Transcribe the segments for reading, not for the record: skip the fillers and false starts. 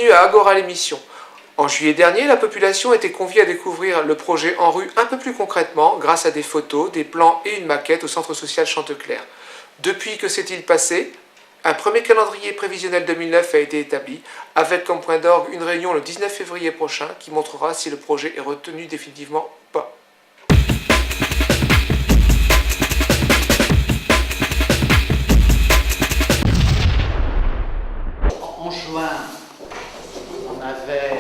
Bienvenue à Agora l'émission. En juillet dernier, la population a été conviée à découvrir le projet en rue un peu plus concrètement grâce à des photos, des plans et une maquette au centre social Chanteclair. Depuis, que s'est-il passé? Un premier calendrier prévisionnel 2009 a été établi, avec comme point d'orgue une réunion le 19 février prochain qui montrera si le projet est retenu définitivement ou pas. En juin, on vous avait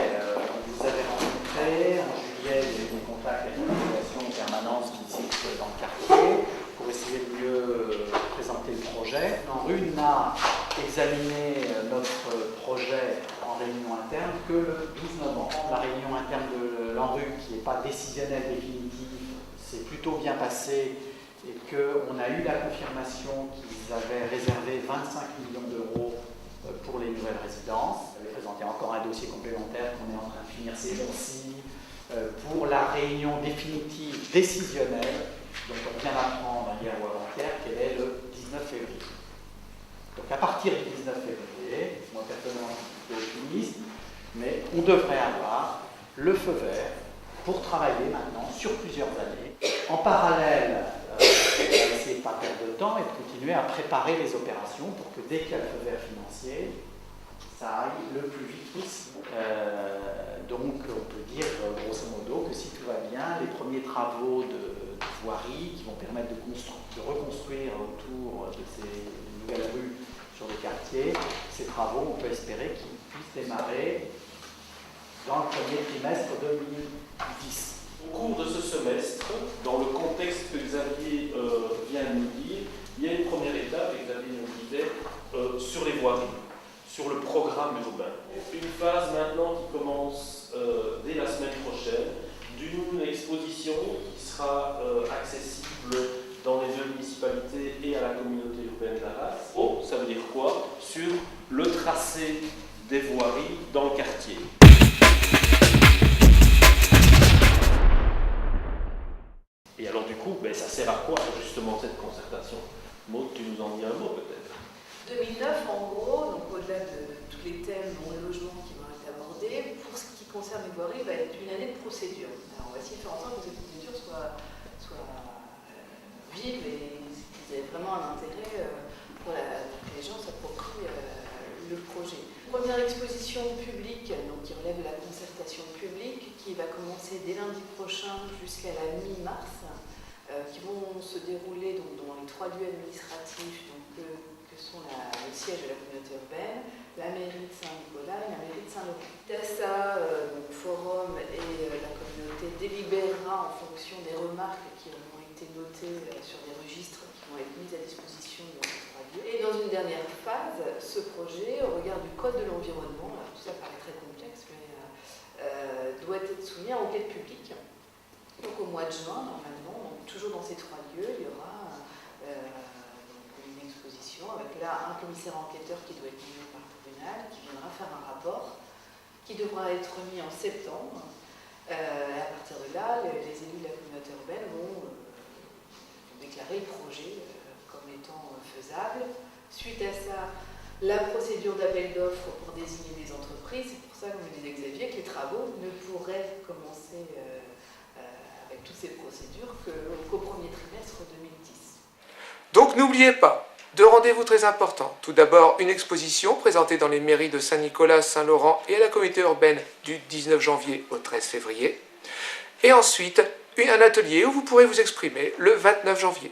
rencontré. En juillet, il y a eu des contacts avec la population en permanence qui existe dans le quartier pour essayer de mieux présenter le projet. L'ANRU n'a examiné notre projet en réunion interne que le 12 novembre. La réunion interne de l'ANRU, qui n'est pas décisionnelle définitive, s'est plutôt bien passée et qu'on a eu la confirmation qu'ils avaient réservé 25 millions d'euros pour les nouvelles résidences. Je vais présenter encore un dossier complémentaire qu'on est en train de finir ces jours-ci pour la réunion définitive décisionnelle dont on vient d'apprendre hier ou avant-hier qu'elle est le 19 février. Donc à partir du 19 février, moi personnellement je suis plutôt optimiste, mais on devrait avoir le feu vert pour travailler maintenant sur plusieurs années. En parallèle, on va essayer de ne pas perdre de temps et de continuer à préparer les opérations pour que dès qu'il y a le feu vert financier, ça aille le plus vite possible. Donc on peut dire grosso modo que si tout va bien, les premiers travaux de voirie qui vont permettre de reconstruire autour de ces nouvelles rues sur le quartier, ces travaux, on peut espérer qu'ils puissent démarrer dans le premier trimestre 2010. Au cours de ce semestre, dans le contexte que Xavier vient de nous dire, il y a une première étape, et Xavier nous disait, sur les voiries, sur le programme urbain. Une phase maintenant qui commence dès la semaine prochaine, d'une exposition qui sera accessible dans les deux municipalités et à la communauté urbaine d'Arras. Oh, ça veut dire quoi? Sur le tracé des voiries dans le quartier. Et alors du coup, ça sert à quoi justement cette concertation? Maud, tu nous en dis un mot peut-être? 2009, en gros, donc au-delà de tous les thèmes, dont le logement qui vont être abordés, pour ce qui concerne les voiries, va être une année de procédure. Alors on va essayer de faire en sorte que cette procédure soit vive et qu'il y ait vraiment un intérêt pour que les gens s'approprient le projet. Première exposition publique, donc qui relève de la concertation publique, qui va commencer dès lundi prochain jusqu'à la mi-mars, qui vont se dérouler donc, dans les 3 lieux administratifs donc, que sont le siège de la communauté urbaine, la mairie de Saint-Nicolas et la mairie de Saint-Laurent. TASA, donc forum et la communauté délibérera en fonction des remarques qui ont été notées sur des registres qui vont être mis à disposition dans ces 3 lieux. Et dans une dernière phase, ce projet, au regard du code de l'environnement, tout ça paraît très complexe, mais doit être soumis à enquête publique. Donc au mois de juin, normalement, donc, toujours dans ces 3 lieux, il y aura une exposition avec là un commissaire enquêteur qui doit être nommé par le tribunal, qui viendra faire un rapport qui devra être remis en septembre. Et à partir de là, les élus de la communauté urbaine vont déclarer le projet comme étant faisable. Suite à ça, la procédure d'appel d'offres pour désigner des entreprises. C'est pour ça, comme le disait Xavier, que les travaux ne pourraient commencer avec toutes ces procédures qu'au premier trimestre 2010. Donc n'oubliez pas, 2 rendez-vous très importants. Tout d'abord, une exposition présentée dans les mairies de Saint-Nicolas, Saint-Laurent et à la communauté urbaine du 19 janvier au 13 février. Et ensuite, un atelier où vous pourrez vous exprimer le 29 janvier.